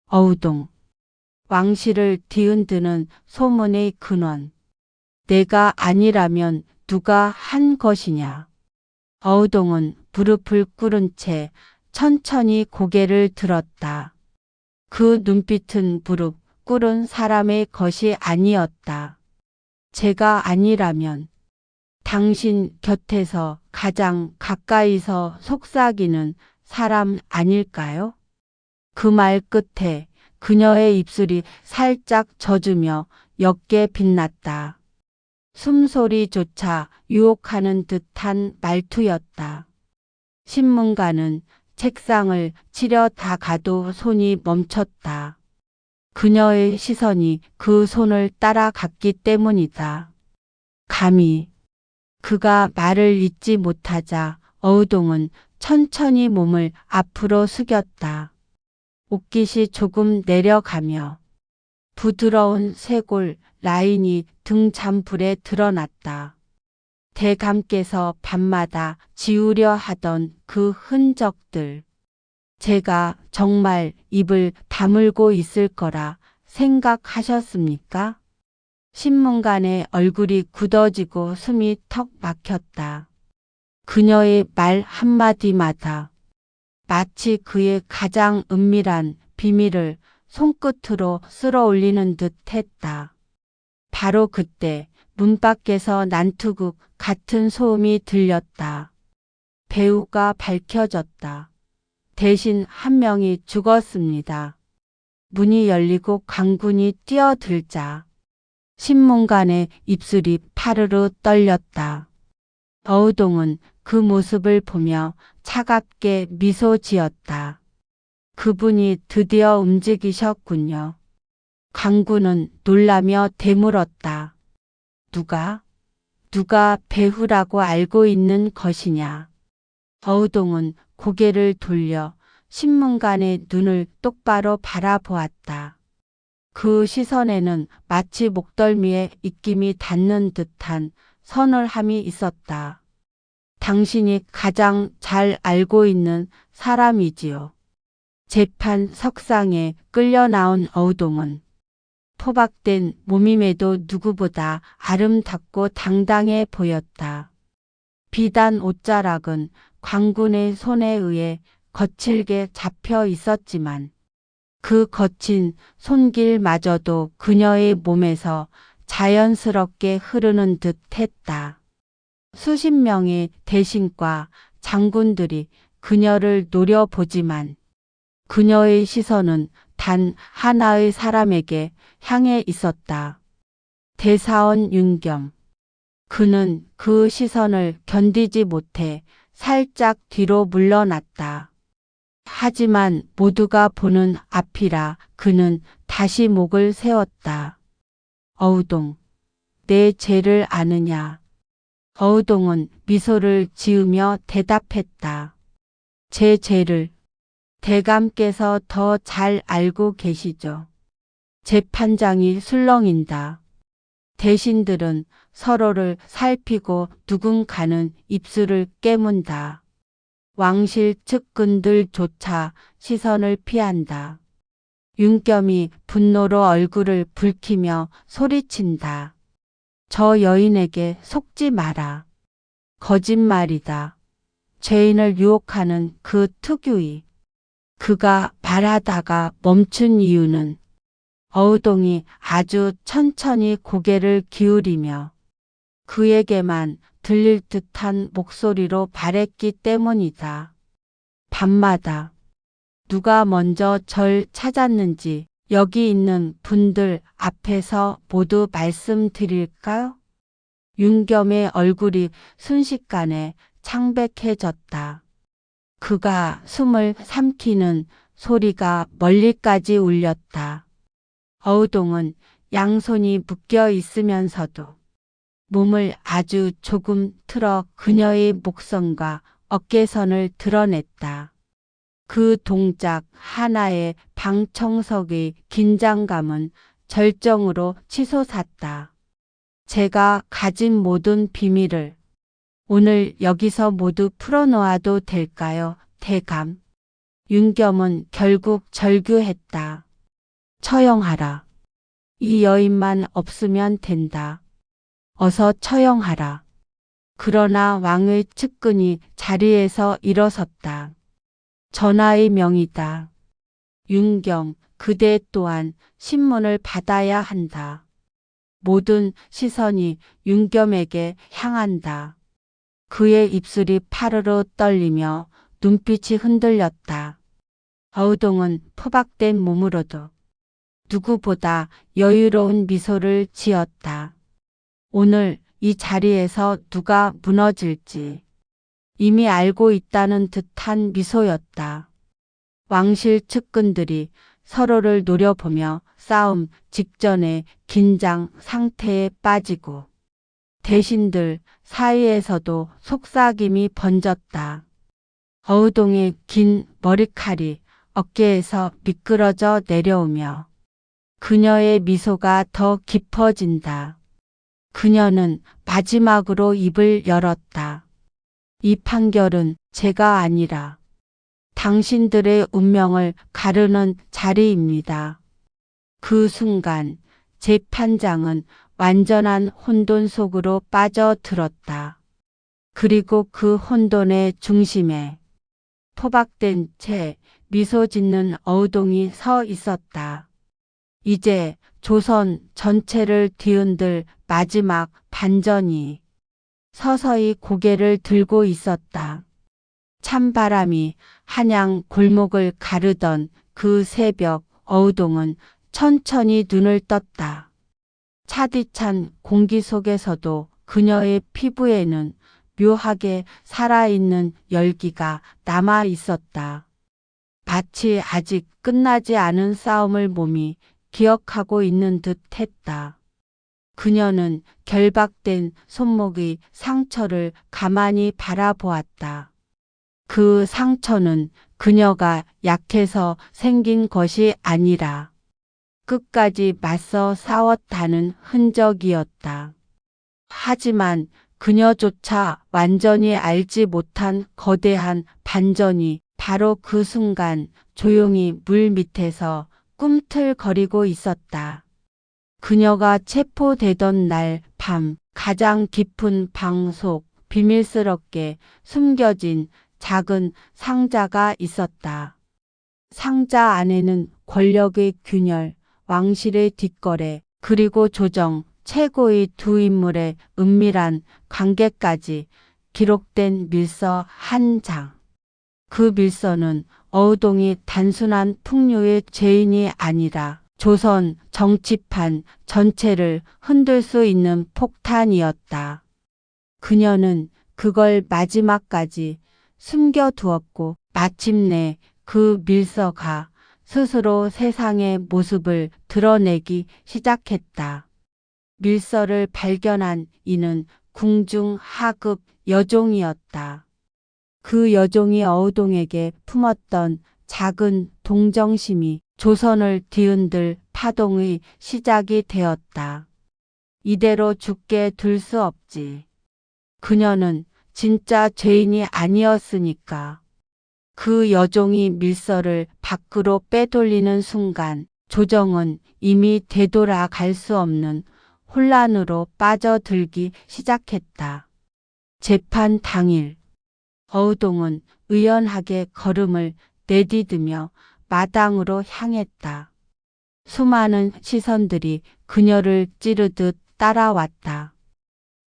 어우동. 왕실을 뒤흔드는 소문의 근원. 내가 아니라면 누가 한 것이냐. 어우동은 무릎을 꿇은 채 천천히 고개를 들었다. 그 눈빛은 무릎 꿇은 사람의 것이 아니었다. 제가 아니라면 당신 곁에서 가장 가까이서 속삭이는 사람 아닐까요? 그 말 끝에 그녀의 입술이 살짝 젖으며 옅게 빛났다. 숨소리조차 유혹하는 듯한 말투였다. 신문가는 책상을 치려 다가도 손이 멈췄다. 그녀의 시선이 그 손을 따라갔기 때문이다. 감히. 그가 말을 잇지 못하자 어우동은 천천히 몸을 앞으로 숙였다. 옷깃이 조금 내려가며 부드러운 쇄골 라인이 등잔불에 드러났다. 대감께서 밤마다 지우려 하던 그 흔적들. 제가 정말 입을 다물고 있을 거라 생각하셨습니까? 신문관의 얼굴이 굳어지고 숨이 턱 막혔다. 그녀의 말 한마디마다 마치 그의 가장 은밀한 비밀을 손끝으로 쓸어올리는 듯 했다. 바로 그때 문 밖에서 난투극 같은 소음이 들렸다. 배우가 밝혀졌다. 대신 한 명이 죽었습니다. 문이 열리고 강군이 뛰어들자 신문관의 입술이 파르르 떨렸다. 어우동은 그 모습을 보며 차갑게 미소 지었다. 그분이 드디어 움직이셨군요. 강군은 놀라며 되물었다. 누가 배후라고 알고 있는 것이냐. 어우동은 고개를 돌려 신문관의 눈을 똑바로 바라보았다. 그 시선에는 마치 목덜미에 입김이 닿는 듯한 서늘함이 있었다. 당신이 가장 잘 알고 있는 사람이지요. 재판 석상에 끌려 나온 어우동은 포박된 몸임에도 누구보다 아름답고 당당해 보였다. 비단 옷자락은 광군의 손에 의해 거칠게 잡혀 있었지만 그 거친 손길마저도 그녀의 몸에서 자연스럽게 흐르는 듯 했다. 수십 명의 대신과 장군들이 그녀를 노려보지만 그녀의 시선은 단 하나의 사람에게 향해 있었다. 대사원 윤겸. 그는 그 시선을 견디지 못해 살짝 뒤로 물러났다. 하지만 모두가 보는 앞이라 그는 다시 목을 세웠다. 어우동, 내 죄를 아느냐? 어우동은 미소를 지으며 대답했다. 제 죄를. 대감께서 더 잘 알고 계시죠. 재판장이 술렁인다. 대신들은 서로를 살피고 누군가는 입술을 깨문다. 왕실 측근들조차 시선을 피한다. 윤겸이 분노로 얼굴을 붉히며 소리친다. 저 여인에게 속지 마라. 거짓말이다. 죄인을 유혹하는 그 특유의. 그가 말하다가 멈춘 이유는 어우동이 아주 천천히 고개를 기울이며 그에게만 들릴 듯한 목소리로 말했기 때문이다. 밤마다 누가 먼저 절 찾았는지 여기 있는 분들 앞에서 모두 말씀드릴까요? 윤겸의 얼굴이 순식간에 창백해졌다. 그가 숨을 삼키는 소리가 멀리까지 울렸다. 어우동은 양손이 묶여 있으면서도 몸을 아주 조금 틀어 그녀의 목선과 어깨선을 드러냈다. 그 동작 하나에 방청석의 긴장감은 절정으로 치솟았다. 제가 가진 모든 비밀을 오늘 여기서 모두 풀어놓아도 될까요, 대감? 윤겸은 결국 절규했다. 처형하라. 이 여인만 없으면 된다. 어서 처형하라. 그러나 왕의 측근이 자리에서 일어섰다. 전하의 명이다. 윤겸, 그대 또한 신문을 받아야 한다. 모든 시선이 윤겸에게 향한다. 그의 입술이 파르르 떨리며 눈빛이 흔들렸다. 어우동은 포박된 몸으로도 누구보다 여유로운 미소를 지었다. 오늘 이 자리에서 누가 무너질지 이미 알고 있다는 듯한 미소였다. 왕실 측근들이 서로를 노려보며 싸움 직전의 긴장 상태에 빠지고 대신들 사이에서도 속삭임이 번졌다. 어우동의 긴 머리칼이 어깨에서 미끄러져 내려오며 그녀의 미소가 더 깊어진다. 그녀는 마지막으로 입을 열었다. 이 판결은 제가 아니라 당신들의 운명을 가르는 자리입니다. 그 순간 재판장은 완전한 혼돈 속으로 빠져들었다. 그리고 그 혼돈의 중심에 포박된 채 미소 짓는 어우동이 서 있었다. 이제 조선 전체를 뒤흔들 마지막 반전이 서서히 고개를 들고 있었다. 찬바람이 한양 골목을 가르던 그 새벽 어우동은 천천히 눈을 떴다. 차디찬 공기 속에서도 그녀의 피부에는 묘하게 살아있는 열기가 남아 있었다. 마치 아직 끝나지 않은 싸움을 몸이 기억하고 있는 듯 했다. 그녀는 결박된 손목의 상처를 가만히 바라보았다. 그 상처는 그녀가 약해서 생긴 것이 아니라 끝까지 맞서 싸웠다는 흔적이었다. 하지만 그녀조차 완전히 알지 못한 거대한 반전이 바로 그 순간 조용히 물 밑에서 꿈틀거리고 있었다. 그녀가 체포되던 날 밤 가장 깊은 방 속 비밀스럽게 숨겨진 작은 상자가 있었다. 상자 안에는 권력의 균열, 왕실의 뒷거래, 그리고 조정, 최고의 두 인물의 은밀한 관계까지 기록된 밀서 한 장. 그 밀서는 어우동이 단순한 풍류의 죄인이 아니라 조선 정치판 전체를 흔들 수 있는 폭탄이었다. 그녀는 그걸 마지막까지 숨겨두었고 마침내 그 밀서가 스스로 세상의 모습을 드러내기 시작했다. 밀서를 발견한 이는 궁중 하급 여종이었다. 그 여종이 어우동에게 품었던 작은 동정심이 조선을 뒤흔들 파동의 시작이 되었다. 이대로 죽게 둘 수 없지. 그녀는 진짜 죄인이 아니었으니까. 그 여종이 밀서를 밖으로 빼돌리는 순간 조정은 이미 되돌아갈 수 없는 혼란으로 빠져들기 시작했다. 재판 당일 어우동은 의연하게 걸음을 내디디며 마당으로 향했다. 수많은 시선들이 그녀를 찌르듯 따라왔다.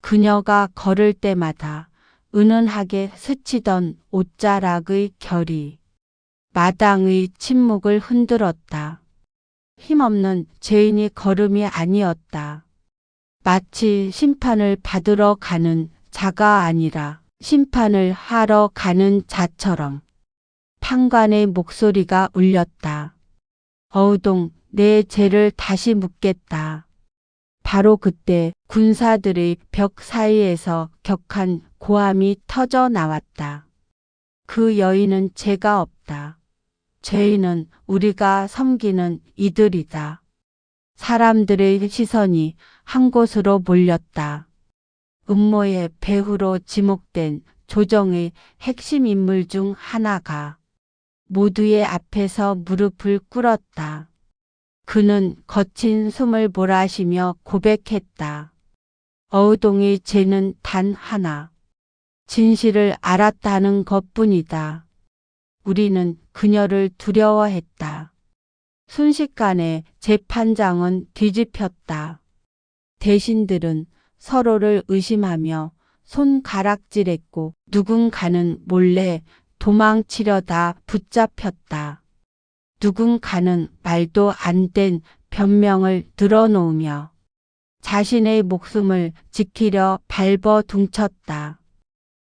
그녀가 걸을 때마다 은은하게 스치던 옷자락의 결이 마당의 침묵을 흔들었다. 힘없는 죄인이 걸음이 아니었다. 마치 심판을 받으러 가는 자가 아니라 심판을 하러 가는 자처럼. 판관의 목소리가 울렸다. 어우동, 내 죄를 다시 묻겠다. 바로 그때 군사들의 벽 사이에서 격한 고함이 터져 나왔다. 그 여인은 죄가 없다. 죄인은 우리가 섬기는 이들이다. 사람들의 시선이 한 곳으로 몰렸다. 음모의 배후로 지목된 조정의 핵심 인물 중 하나가 모두의 앞에서 무릎을 꿇었다. 그는 거친 숨을 몰아쉬며 고백했다. 어우동의 죄는 단 하나. 진실을 알았다는 것뿐이다. 우리는 그녀를 두려워했다. 순식간에 재판장은 뒤집혔다. 대신들은 서로를 의심하며 손가락질했고 누군가는 몰래 도망치려다 붙잡혔다. 누군가는 말도 안 된 변명을 늘어놓으며 자신의 목숨을 지키려 발버둥쳤다.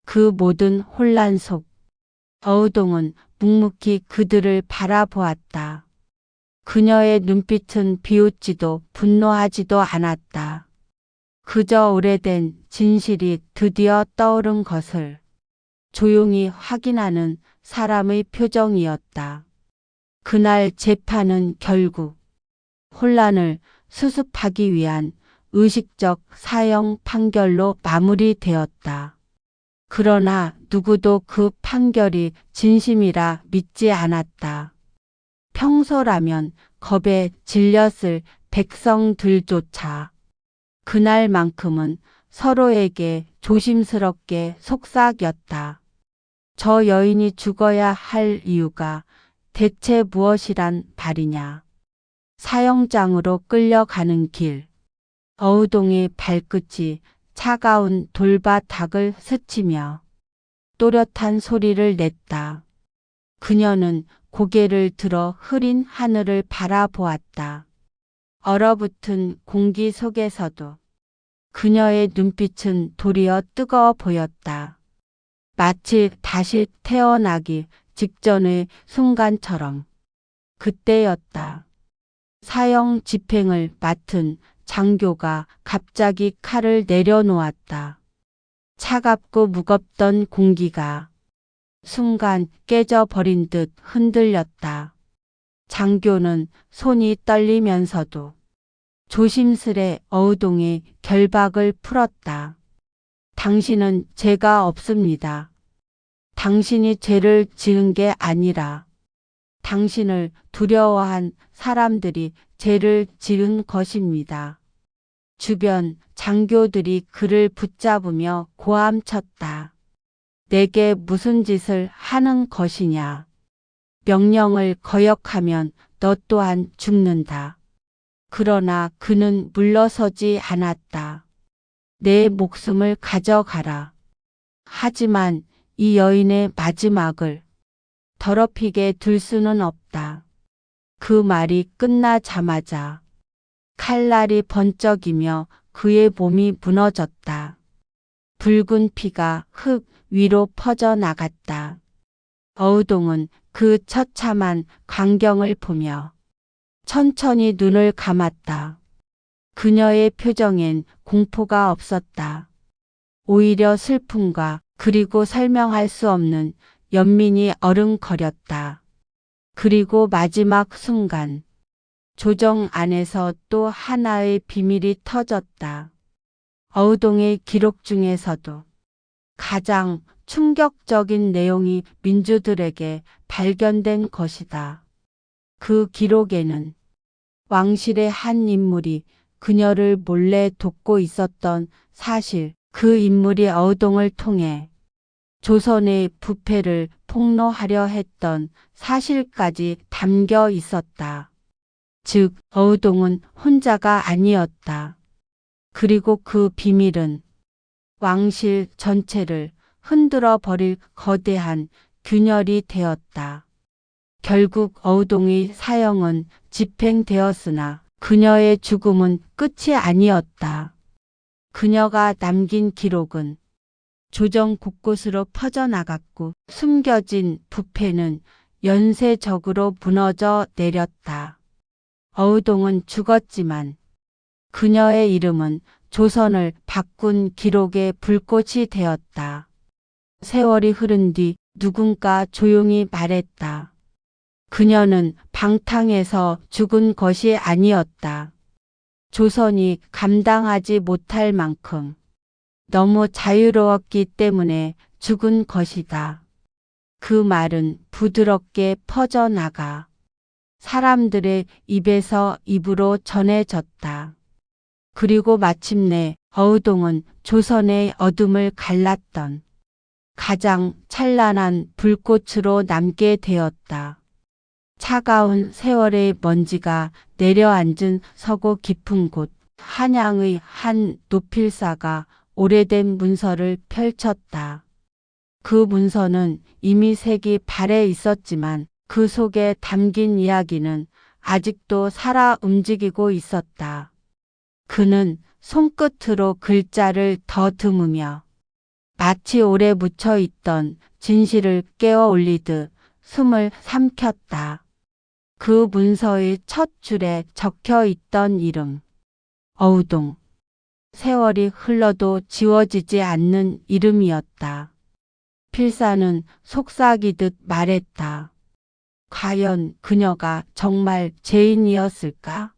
그 모든 혼란 속 어우동은 묵묵히 그들을 바라보았다. 그녀의 눈빛은 비웃지도 분노하지도 않았다. 그저 오래된 진실이 드디어 떠오른 것을 조용히 확인하는 사람의 표정이었다. 그날 재판은 결국 혼란을 수습하기 위한 의식적 사형 판결로 마무리되었다. 그러나 누구도 그 판결이 진심이라 믿지 않았다. 평소라면 겁에 질렸을 백성들조차 그날만큼은 서로에게 조심스럽게 속삭였다. 저 여인이 죽어야 할 이유가 대체 무엇이란 말이냐. 사형장으로 끌려가는 길. 어우동의 발끝이 차가운 돌바닥을 스치며 또렷한 소리를 냈다. 그녀는 고개를 들어 흐린 하늘을 바라보았다. 얼어붙은 공기 속에서도 그녀의 눈빛은 도리어 뜨거워 보였다. 마치 다시 태어나기 직전의 순간처럼. 그때였다. 사형 집행을 맡은 장교가 갑자기 칼을 내려놓았다. 차갑고 무겁던 공기가 순간 깨져버린 듯 흔들렸다. 장교는 손이 떨리면서도 조심스레 어우동의 결박을 풀었다. 당신은 죄가 없습니다. 당신이 죄를 지은 게 아니라 당신을 두려워한 사람들이 죄를 지은 것입니다. 주변 장교들이 그를 붙잡으며 고함쳤다. 내게 무슨 짓을 하는 것이냐. 명령을 거역하면 너 또한 죽는다. 그러나 그는 물러서지 않았다. 내 목숨을 가져가라. 하지만 이 여인의 마지막을 더럽히게 둘 수는 없다. 그 말이 끝나자마자 칼날이 번쩍이며 그의 몸이 무너졌다. 붉은 피가 흙 위로 퍼져나갔다. 어우동은 그 처참한 광경을 보며 천천히 눈을 감았다. 그녀의 표정엔 공포가 없었다. 오히려 슬픔과 그리고 설명할 수 없는 연민이 어른거렸다. 그리고 마지막 순간 조정 안에서 또 하나의 비밀이 터졌다. 어우동의 기록 중에서도 가장 충격적인 내용이 민주들에게 발견된 것이다. 그 기록에는 왕실의 한 인물이 그녀를 몰래 돕고 있었던 사실, 그 인물이 어우동을 통해 조선의 부패를 폭로하려 했던 사실까지 담겨 있었다. 즉, 어우동은 혼자가 아니었다. 그리고 그 비밀은 왕실 전체를 흔들어 버릴 거대한 균열이 되었다. 결국 어우동의 사형은 집행되었으나 그녀의 죽음은 끝이 아니었다. 그녀가 남긴 기록은 조정 곳곳으로 퍼져나갔고 숨겨진 부패는 연쇄적으로 무너져 내렸다. 어우동은 죽었지만 그녀의 이름은 조선을 바꾼 기록의 불꽃이 되었다. 세월이 흐른 뒤 누군가 조용히 말했다. 그녀는 방탕에서 죽은 것이 아니었다. 조선이 감당하지 못할 만큼 너무 자유로웠기 때문에 죽은 것이다. 그 말은 부드럽게 퍼져나가 사람들의 입에서 입으로 전해졌다. 그리고 마침내 어우동은 조선의 어둠을 갈랐던 가장 찬란한 불꽃으로 남게 되었다. 차가운 세월의 먼지가 내려앉은 서고 깊은 곳, 한양의 한 노필사가 오래된 문서를 펼쳤다. 그 문서는 이미 색이 발해 있었지만 그 속에 담긴 이야기는 아직도 살아 움직이고 있었다. 그는 손끝으로 글자를 더듬으며 마치 오래 묻혀 있던 진실을 깨어 올리듯 숨을 삼켰다. 그 문서의 첫 줄에 적혀 있던 이름, 어우동. 세월이 흘러도 지워지지 않는 이름이었다. 필사는 속삭이듯 말했다. 과연 그녀가 정말 죄인이었을까?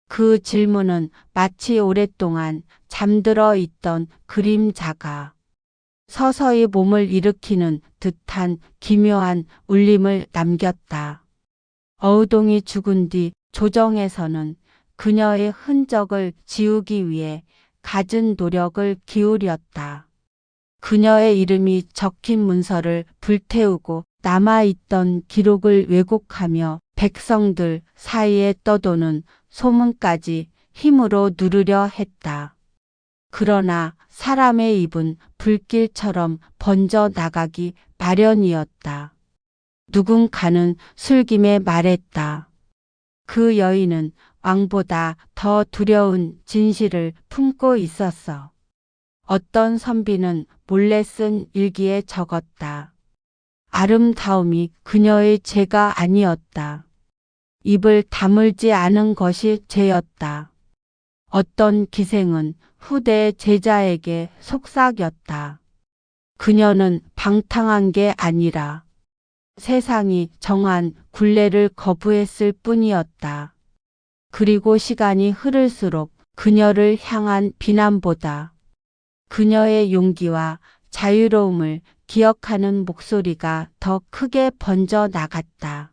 그 질문은 마치 오랫동안 잠들어 있던 그림자가 서서히 몸을 일으키는 듯한 기묘한 울림을 남겼다. 어우동이 죽은 뒤 조정에서는 그녀의 흔적을 지우기 위해 갖은 노력을 기울였다. 그녀의 이름이 적힌 문서를 불태우고 남아있던 기록을 왜곡하며 백성들 사이에 떠도는 소문까지 힘으로 누르려 했다. 그러나 사람의 입은 불길처럼 번져 나가기 마련이었다. 누군가는 술김에 말했다. 그 여인은 왕보다 더 두려운 진실을 품고 있었어. 어떤 선비는 몰래 쓴 일기에 적었다. 아름다움이 그녀의 죄가 아니었다. 입을 다물지 않은 것이 죄였다. 어떤 기생은 후대 제자에게 속삭였다. 그녀는 방탕한 게 아니라 세상이 정한 굴레를 거부했을 뿐이었다. 그리고 시간이 흐를수록 그녀를 향한 비난보다 그녀의 용기와 자유로움을 기억하는 목소리가 더 크게 번져 나갔다.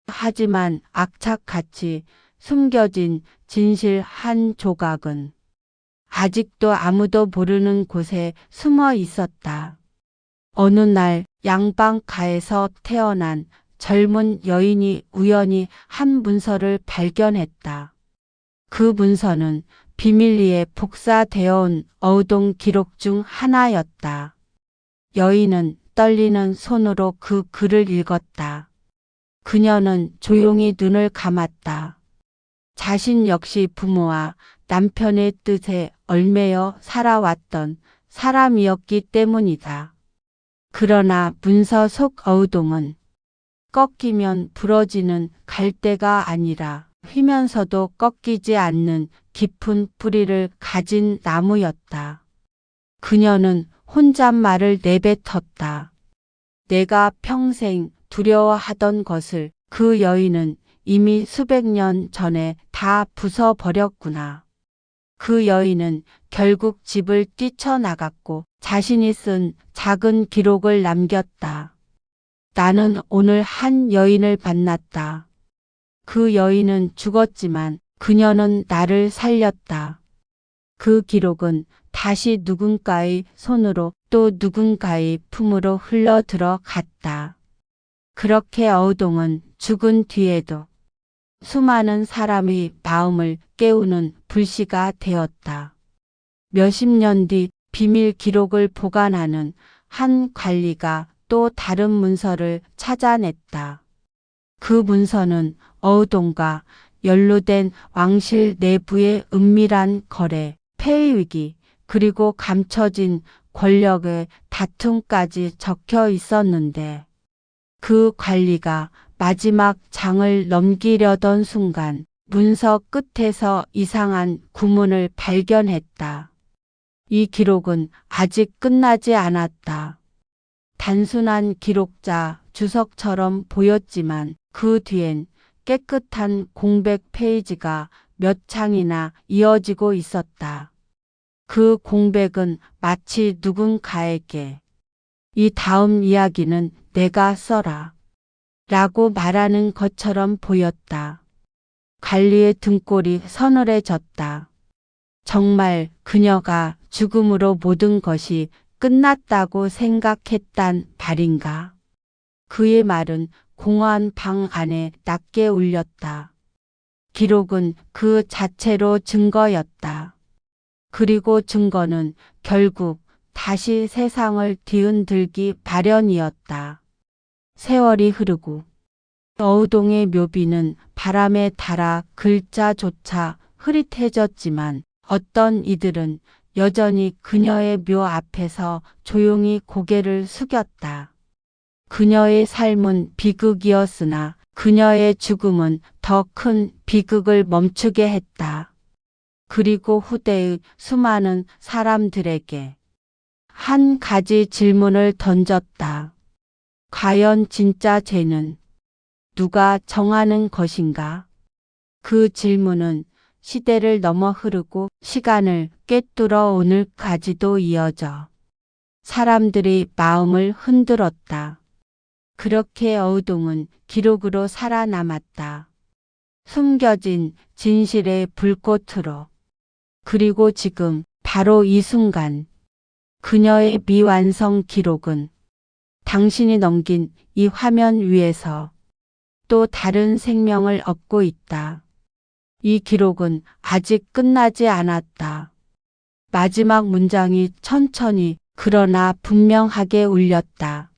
하지만 악착같이 숨겨진 진실 한 조각은 아직도 아무도 모르는 곳에 숨어 있었다. 어느 날 양방가에서 태어난 젊은 여인이 우연히 한 문서를 발견했다. 그 문서는 비밀리에 복사되어 온 어우동 기록 중 하나였다. 여인은 떨리는 손으로 그 글을 읽었다. 그녀는 조용히 눈을 감았다. 자신 역시 부모와 남편의 뜻에 얽매여 살아왔던 사람이었기 때문이다. 그러나 문서 속 어우동은 꺾이면 부러지는 갈대가 아니라 휘면서도 꺾이지 않는 깊은 뿌리를 가진 나무였다. 그녀는 혼잣말을 내뱉었다. 내가 평생 두려워하던 것을 그 여인은 이미 수백 년 전에 다 부숴버렸구나. 그 여인은 결국 집을 뛰쳐나갔고 자신이 쓴 작은 기록을 남겼다. 나는 오늘 한 여인을 만났다. 그 여인은 죽었지만 그녀는 나를 살렸다. 그 기록은 다시 누군가의 손으로 또 누군가의 품으로 흘러 들어갔다. 그렇게 어우동은 죽은 뒤에도 수많은 사람의 마음을 깨우는 불씨가 되었다. 몇십 년 뒤 비밀 기록을 보관하는 한 관리가 또 다른 문서를 찾아냈다. 그 문서는 어우동과 연루된 왕실 내부의 은밀한 거래, 폐위 위기, 그리고 감춰진 권력의 다툼까지 적혀 있었는데 그 관리가 마지막 장을 넘기려던 순간 문서 끝에서 이상한 구문을 발견했다. 이 기록은 아직 끝나지 않았다. 단순한 기록자 주석처럼 보였지만 그 뒤엔 깨끗한 공백 페이지가 몇 장이나 이어지고 있었다. 그 공백은 마치 누군가에게 이 다음 이야기는 내가 써라 라고 말하는 것처럼 보였다. 관리의 등골이 서늘해졌다. 정말 그녀가 죽음으로 모든 것이 끝났다고 생각했단 말인가? 그의 말은 공허한 방 안에 낮게 울렸다. 기록은 그 자체로 증거였다. 그리고 증거는 결국 다시 세상을 뒤흔들기 마련이었다. 세월이 흐르고 어우동의 묘비는 바람에 달아 글자조차 흐릿해졌지만 어떤 이들은 여전히 그녀의 묘 앞에서 조용히 고개를 숙였다. 그녀의 삶은 비극이었으나 그녀의 죽음은 더 큰 비극을 멈추게 했다. 그리고 후대의 수많은 사람들에게 한 가지 질문을 던졌다. 과연 진짜 죄는 누가 정하는 것인가? 그 질문은 시대를 넘어 흐르고 시간을 꿰뚫어 오늘까지도 이어져 사람들의 마음을 흔들었다. 그렇게 어우동은 기록으로 살아남았다. 숨겨진 진실의 불꽃으로. 그리고 지금 바로 이 순간 그녀의 미완성 기록은 당신이 넘긴 이 화면 위에서 또 다른 생명을 얻고 있다. 이 기록은 아직 끝나지 않았다. 마지막 문장이 천천히 그러나 분명하게 울렸다.